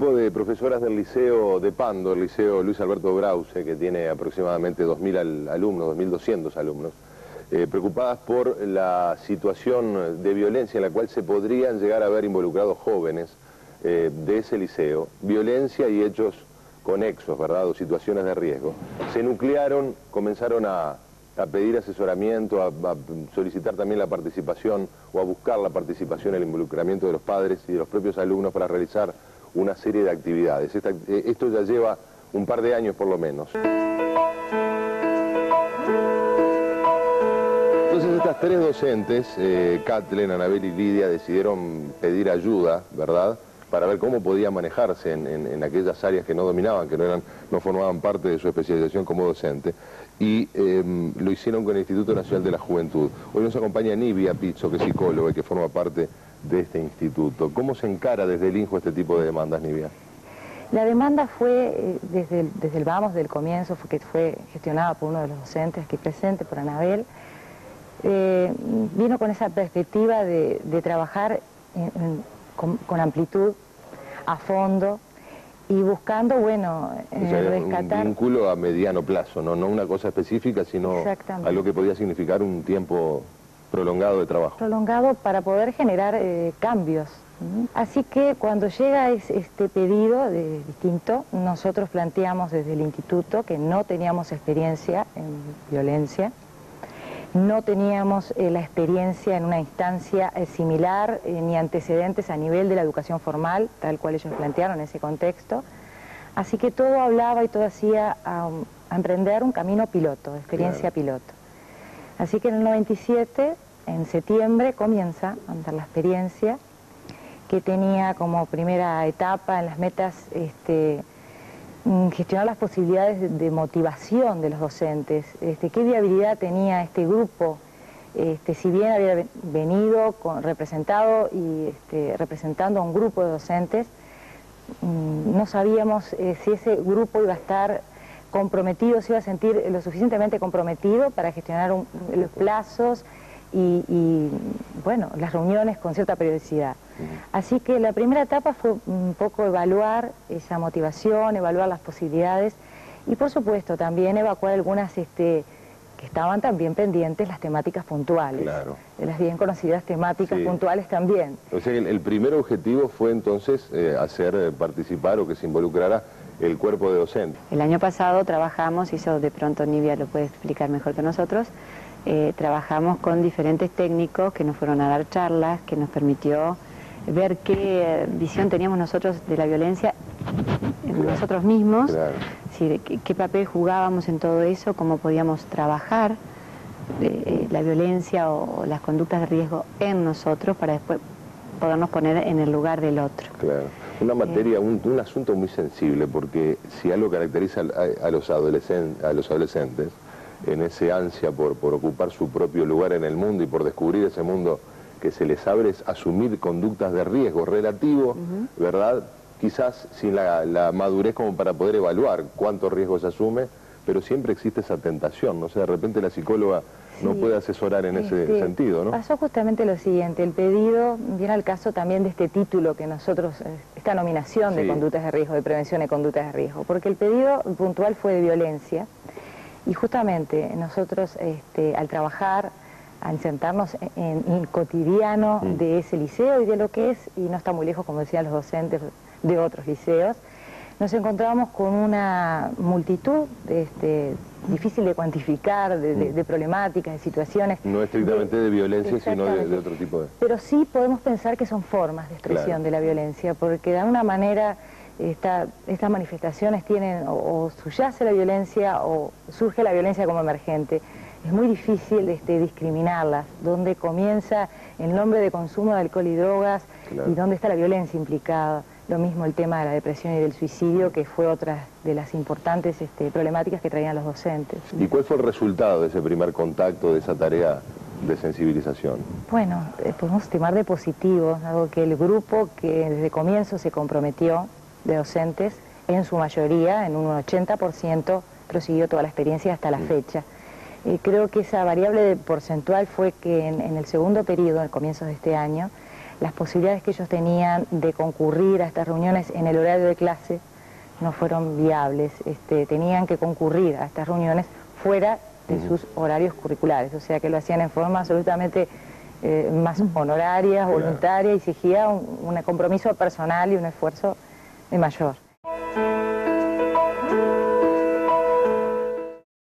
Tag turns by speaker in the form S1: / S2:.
S1: grupo de profesoras del Liceo de Pando, el Liceo Luis Alberto Brause, que tiene aproximadamente 2.000 alumnos, 2.200 alumnos, preocupadas por la situación de violencia en la cual se podrían llegar a ver involucrados jóvenes de ese liceo, violencia y hechos conexos, ¿verdad?, o situaciones de riesgo. Se nuclearon, comenzaron a pedir asesoramiento, a solicitar también la participación o a buscar la participación, el involucramiento de los padres y de los propios alumnos para realizar una serie de actividades. Esto ya lleva un par de años por lo menos. Entonces estas tres docentes, Kathleen, Anabel y Lidia, decidieron pedir ayuda, ¿verdad?, para ver cómo podía manejarse en aquellas áreas que no dominaban, que no formaban parte de su especialización como docente, y lo hicieron con el Instituto Nacional de la Juventud. Hoy nos acompaña Nivia Pizzo, que es psicóloga y que forma parte de este instituto. ¿Cómo se encara desde el INJU este tipo de demandas, Nivia?
S2: La demanda fue, desde el vamos, del comienzo, que fue gestionada por uno de los docentes aquí presente, por Anabel, vino con esa perspectiva de trabajar con amplitud, a fondo, y buscando, bueno, rescatar...
S1: un vínculo a mediano plazo, no una cosa específica, sino a lo que podía significar un tiempo prolongado de trabajo.
S2: Prolongado para poder generar cambios. Así que cuando llega este pedido distinto, nosotros planteamos desde el instituto que no teníamos experiencia en violencia, no teníamos la experiencia en una instancia similar, ni antecedentes a nivel de la educación formal, tal cual ellos plantearon en ese contexto. Así que todo hablaba y todo hacía a emprender un camino piloto, experiencia piloto. Así que en el 97, en septiembre, comienza a andar la experiencia, que tenía como primera etapa en las metas gestionar las posibilidades de motivación de los docentes, qué viabilidad tenía este grupo, si bien había venido representado y representando a un grupo de docentes, no sabíamos si ese grupo iba a estar comprometido, se iba a sentir lo suficientemente comprometido para gestionar los plazos y bueno, las reuniones con cierta periodicidad. Así que la primera etapa fue un poco evaluar esa motivación, evaluar las posibilidades y por supuesto también evacuar algunas que estaban también pendientes, las temáticas puntuales, de las bien conocidas temáticas puntuales también.
S1: O sea, el primer objetivo fue entonces hacer participar o que se involucrara el cuerpo de docentes.
S3: El año pasado trabajamos, y eso de pronto Nivia lo puede explicar mejor que nosotros, trabajamos con diferentes técnicos que nos fueron a dar charlas, que nos permitió ver qué visión teníamos nosotros de la violencia en nosotros mismos, qué papel jugábamos en todo eso, cómo podíamos trabajar la violencia o las conductas de riesgo en nosotros para después podernos poner en el lugar del otro.
S1: Claro, una materia, un asunto muy sensible, porque si algo caracteriza a los adolescentes en ese ansia por ocupar su propio lugar en el mundo y por descubrir ese mundo que se les abre, es asumir conductas de riesgo relativo, ¿verdad? Quizás sin la madurez como para poder evaluar cuántos riesgos se asume, pero siempre existe esa tentación, ¿no? O sea, de repente la psicóloga no puede asesorar en ese sentido, ¿no?
S2: Pasó justamente lo siguiente, el pedido viene al caso también de este título que nosotros, esta nominación de conductas de riesgo, de prevención de conductas de riesgo, porque el pedido puntual fue de violencia y justamente nosotros al trabajar, al sentarnos en el cotidiano de ese liceo y de lo que es, y no está muy lejos, como decían los docentes de otros liceos, nos encontramos con una multitud difícil de cuantificar, de problemáticas, de situaciones.
S1: No estrictamente de violencia, sino de otro tipo de...
S2: Pero sí podemos pensar que son formas de expresión de la violencia, porque de alguna manera estas manifestaciones tienen o subyace la violencia o surge la violencia como emergente. Es muy difícil discriminarlas, dónde comienza el nombre de consumo de alcohol y drogas y dónde está la violencia implicada. Lo mismo el tema de la depresión y del suicidio, que fue otra de las importantes problemáticas que traían los docentes.
S1: ¿Y cuál fue el resultado de ese primer contacto, de esa tarea de sensibilización?
S2: Bueno, podemos estimar de positivo, algo que el grupo que desde comienzo se comprometió de docentes, en su mayoría, en un 80%, prosiguió toda la experiencia hasta la fecha. Creo que esa variable porcentual fue que en el segundo periodo, al comienzo de este año, las posibilidades que ellos tenían de concurrir a estas reuniones en el horario de clase no fueron viables. Tenían que concurrir a estas reuniones fuera de sus horarios curriculares, o sea que lo hacían en forma absolutamente más honoraria, voluntaria, y exigía un compromiso personal y un esfuerzo de mayor.